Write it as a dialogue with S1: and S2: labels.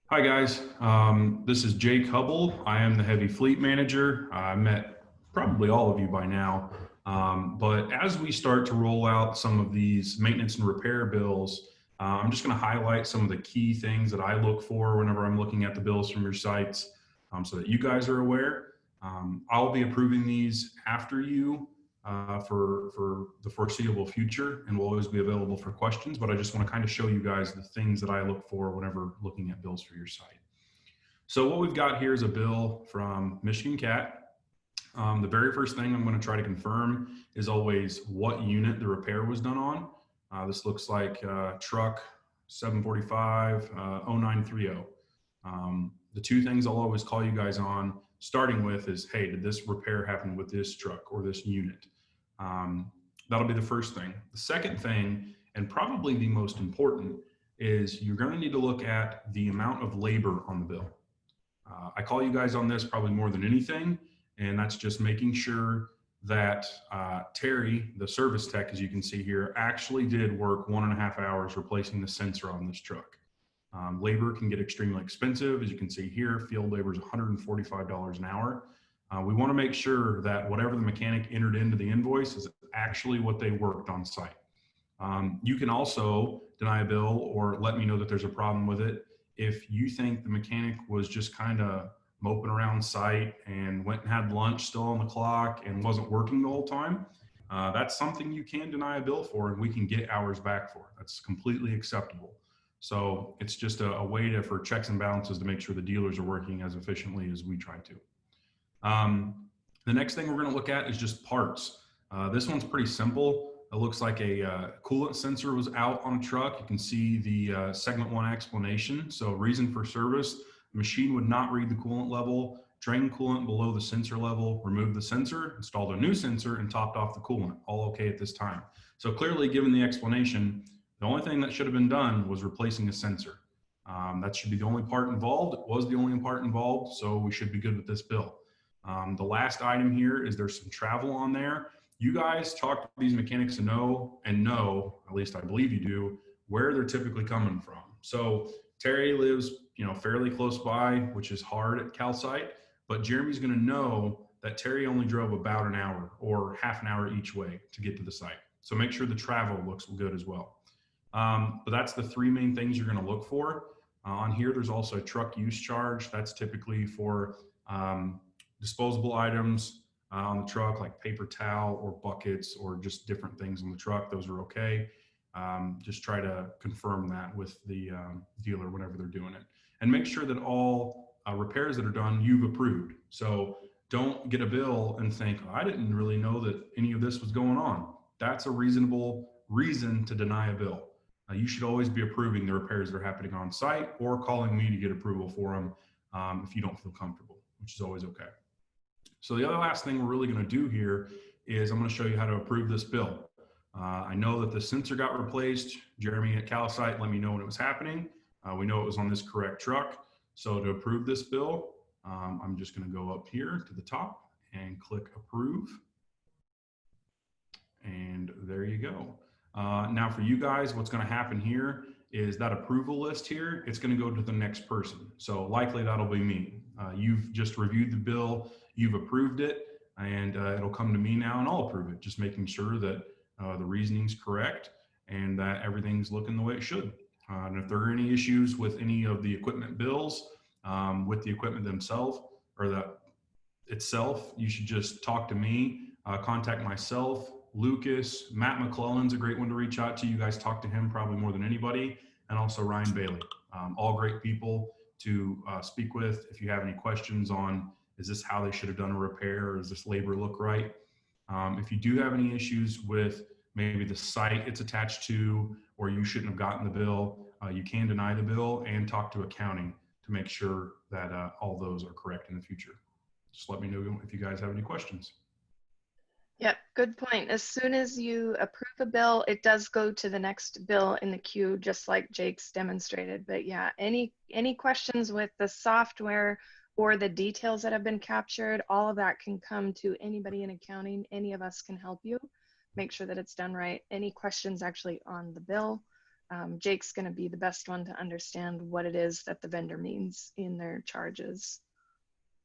S1: Hi guys, this is Jake Hubble. I am the heavy fleet manager. I met probably all of you by now. But as we start to roll out some of these maintenance and repair bills, I'm just going to highlight some of the key things that I look for whenever I'm looking at the bills from your sites, so that you guys are aware. I'll be approving these after you for the foreseeable future, and will always be available for questions. But I just want to kind of show you guys the things that I look for whenever looking at bills for your site. So what we've got here is a bill from Michigan Cat. The very first thing I'm going to try to confirm is always what unit the repair was done on. This looks like truck 745 0930. The two things I'll always call you guys on, starting with, is, hey, did this repair happen with this truck or this unit? That'll be the first thing. The second thing, and probably the most important, is you're going to need to look at the amount of labor on the bill. I call you guys on this probably more than anything, and that's just making sure that Terry, the service tech, as you can see here, actually did work 1.5 hours replacing the sensor on this truck. Labor can get extremely expensive. As you can see here, field labor is $145 an hour. We want to make sure that whatever the mechanic entered into the invoice is actually what they worked on site. You can also deny a bill or let me know that there's a problem with it if you think the mechanic was just kind of moping around site and went and had lunch still on the clock and wasn't working the whole time. That's something you can deny a bill for, and we can get hours back for. That's completely acceptable. So it's just a way for checks and balances to make sure the dealers are working as efficiently as we try to. The next thing we're going to look at is just parts. This one's pretty simple. It looks like a coolant sensor was out on a truck. You can see the segment 1 explanation. So reason for service: the machine would not read the coolant level, drained coolant below the sensor level, removed the sensor, installed a new sensor, and topped off the coolant. All okay at this time. So clearly, given the explanation, the only thing that should have been done was replacing a sensor. That should be the only part involved. It was the only part involved, so we should be good with this bill. The last item here is there's some travel on there. You guys talk to these mechanics and know, at least I believe you do, where they're typically coming from. So Terry lives, fairly close by, which is hard at Cal site, but Jeremy's going to know that Terry only drove about an hour or half an hour each way to get to the site. So make sure the travel looks good as well. But that's the three main things you're going to look for. On here, there's also a truck use charge. That's typically for disposable items on the truck, like paper towel or buckets or just different things on the truck. Those are okay. Just try to confirm that with the dealer whenever they're doing it. And make sure that all repairs that are done, you've approved. So don't get a bill and think, oh, I didn't really know that any of this was going on. That's a reasonable reason to deny a bill. You should always be approving the repairs that are happening on site or calling me to get approval for them if you don't feel comfortable, which is always okay. So the other last thing we're really going to do here is I'm going to show you how to approve this bill. I know that the sensor got replaced. Jeremy at CalSite let me know when it was happening. We know it was on this correct truck. So to approve this bill, I'm just going to go up here to the top and click approve. And there you go. Now for you guys, what's going to happen here is that approval list here, it's going to go to the next person. So likely that'll be me. You've just reviewed the bill, you've approved it, and it'll come to me now and I'll approve it, just making sure that the reasoning's correct and that everything's looking the way it should. And if there are any issues with any of the equipment bills, with the equipment themselves or that itself, you should just talk to me, contact myself, Lucas, Matt McClellan's a great one to reach out to. You guys talk to him probably more than anybody, and also Ryan Bailey. All great people to speak with if you have any questions on, is this how they should have done a repair, or does this labor look right? If you do have any issues with maybe the site it's attached to, or you shouldn't have gotten the bill, you can deny the bill and talk to accounting to make sure that all those are correct in the future. Just let me know if you guys have any questions.
S2: Yep, good point. As soon as you approve a bill, it does go to the next bill in the queue, just like Jake's demonstrated. But yeah, any questions with the software or the details that have been captured, all of that can come to anybody in accounting. Any of us can help you make sure that it's done right. Any questions actually on the bill, Jake's going to be the best one to understand what it is that the vendor means in their charges.